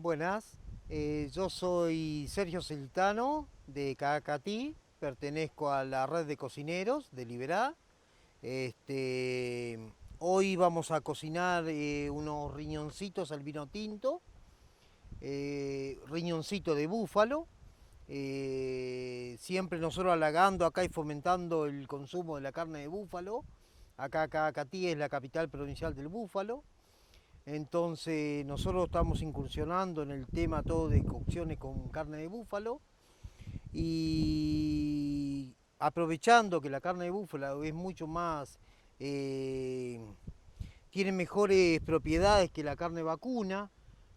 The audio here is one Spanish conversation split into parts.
Buenas, yo soy Sergio Celitano de Cacatí, pertenezco a la red de cocineros de Liberá. Este, Hoy vamos a cocinar unos riñoncitos al vino tinto, riñoncito de búfalo, siempre nosotros halagando acá y fomentando el consumo de la carne de búfalo. Acá Cacatí es la capital provincial del búfalo. Entonces nosotros estamos incursionando en el tema todo de cocciones con carne de búfalo y aprovechando que la carne de búfalo es mucho más, eh, tiene mejores propiedades que la carne vacuna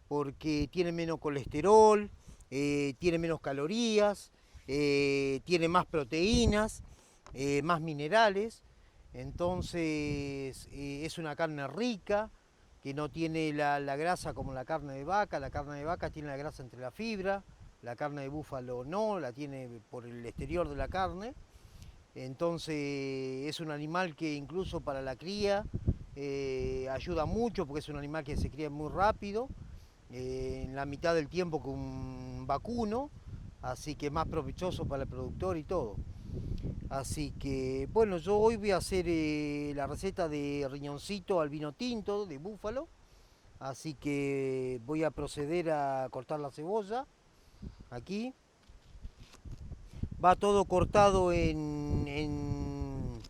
porque tiene menos colesterol, tiene menos calorías, tiene más proteínas, más minerales. Entonces es una carne rica, que no tiene la grasa como la carne de vaca. La carne de vaca tiene la grasa entre la fibra, la carne de búfalo no, la tiene por el exterior de la carne. Entonces es un animal que incluso para la cría ayuda mucho porque es un animal que se cría muy rápido, en la mitad del tiempo que un vacuno, así que es más provechoso para el productor y todo. Así que bueno, yo hoy voy a hacer la receta de riñoncito al vino tinto de búfalo, así que voy a proceder a cortar la cebolla aquí. Va todo cortado en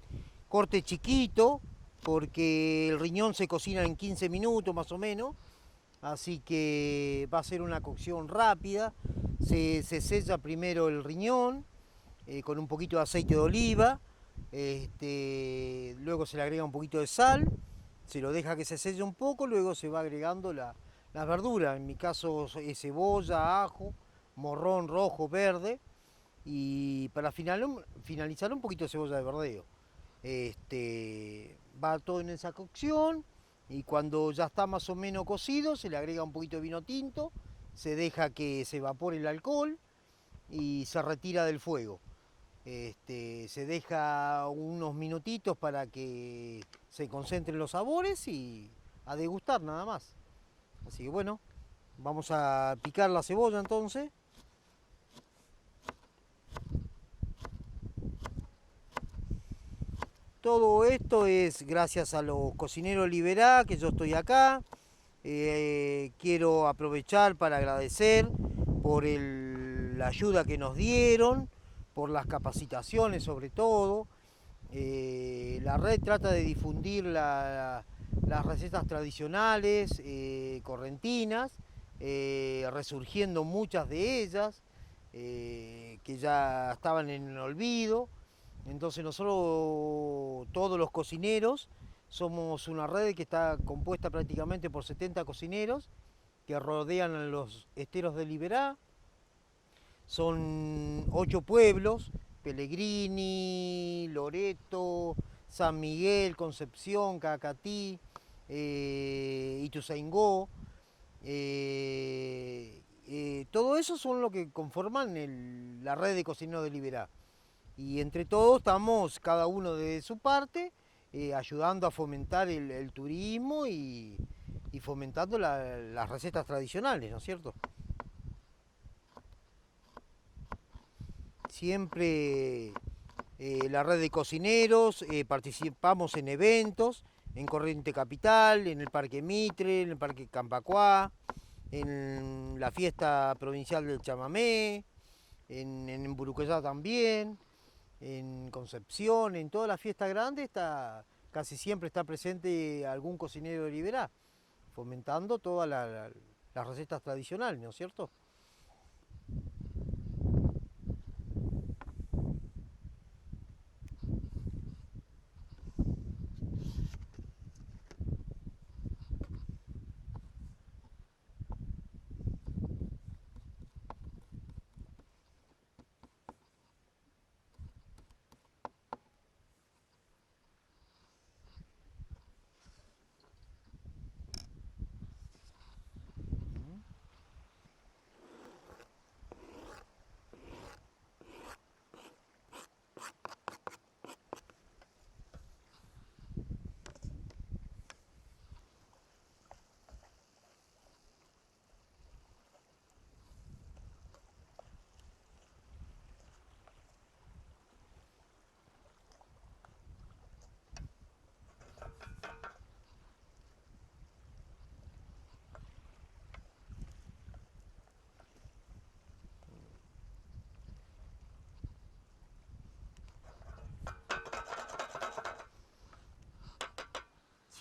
corte chiquito, porque el riñón se cocina en 15 minutos más o menos, así que va a ser una cocción rápida. Se sella primero el riñón con un poquito de aceite de oliva, luego se le agrega un poquito de sal, se lo deja que se selle un poco, luego se va agregando las verduras, en mi caso es cebolla, ajo, morrón rojo, verde, y para finalizar un poquito de cebolla de verdeo. Va todo en esa cocción y cuando ya está más o menos cocido se le agrega un poquito de vino tinto, se deja que se evapore el alcohol y se retira del fuego. Se deja unos minutitos para que se concentren los sabores y a degustar nada más. Así que bueno, vamos a picar la cebolla entonces. Todo esto es gracias a los cocineros Liberá, que yo estoy acá. Quiero aprovechar para agradecer por la ayuda que nos dieron, por las capacitaciones sobre todo. La red trata de difundir las recetas tradicionales, correntinas, resurgiendo muchas de ellas, que ya estaban en el olvido. Entonces nosotros, todos los cocineros, somos una red que está compuesta prácticamente por 70 cocineros que rodean a los esteros de Liberá. Son 8 pueblos: Pellegrini, Loreto, San Miguel, Concepción, Cacatí, Ituzaingó. Todo eso son lo que conforman la red de cocineros de Liberá. Y entre todos estamos, cada uno de su parte, ayudando a fomentar el turismo y fomentando las recetas tradicionales, ¿no es cierto? Siempre la red de cocineros, participamos en eventos, en Corriente Capital, en el Parque Mitre, en el Parque Campacuá, en la fiesta provincial del chamamé, en Burucuyá también, en Concepción, en toda la fiesta grande casi siempre está presente algún cocinero de Liberá, fomentando todas las recetas tradicionales, ¿no es cierto?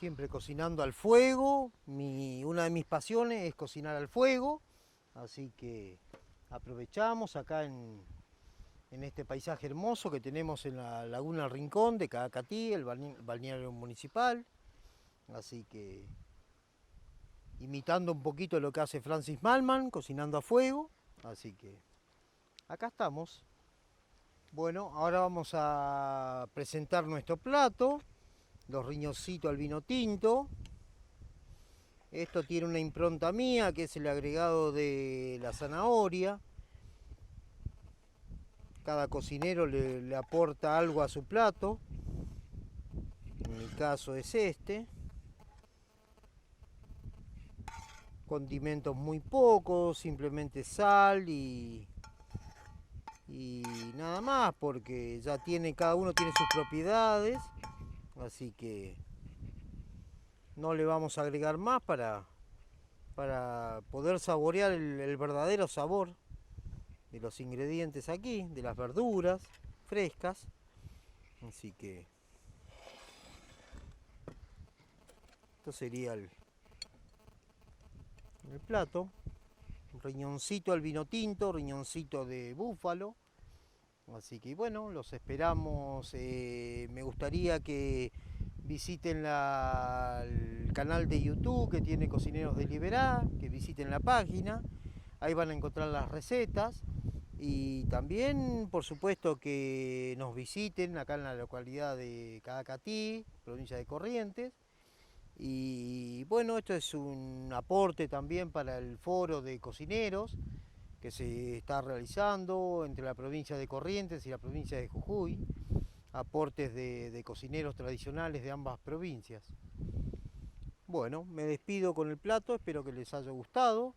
siempre cocinando al fuego. Una de mis pasiones es cocinar al fuego, así que aprovechamos acá en este paisaje hermoso que tenemos en la laguna El Rincón de Caacatí, el balneario municipal. Así que imitando un poquito lo que hace Francis Malman, cocinando a fuego. Así que acá estamos. Bueno, ahora vamos a presentar nuestro plato, los riñoncitos al vino tinto. Esto tiene una impronta mía, que es el agregado de la zanahoria. Cada cocinero le aporta algo a su plato. En mi caso es este. Condimentos muy pocos, simplemente sal y nada más, porque ya cada uno tiene sus propiedades, así que no le vamos a agregar más para poder saborear el verdadero sabor de los ingredientes aquí, de las verduras frescas. Así que esto sería el plato. Riñoncito al vino tinto, riñoncito de búfalo. Así que bueno, los esperamos. Me gustaría que visiten el canal de YouTube que tiene Cocineros de Liberá, que visiten la página. Ahí van a encontrar las recetas. Y también, por supuesto, que nos visiten acá en la localidad de Caacatí, provincia de Corrientes. Y bueno, esto es un aporte también para el foro de cocineros que se está realizando entre la provincia de Corrientes y la provincia de Jujuy. Aportes de cocineros tradicionales de ambas provincias. Bueno, me despido con el plato, espero que les haya gustado.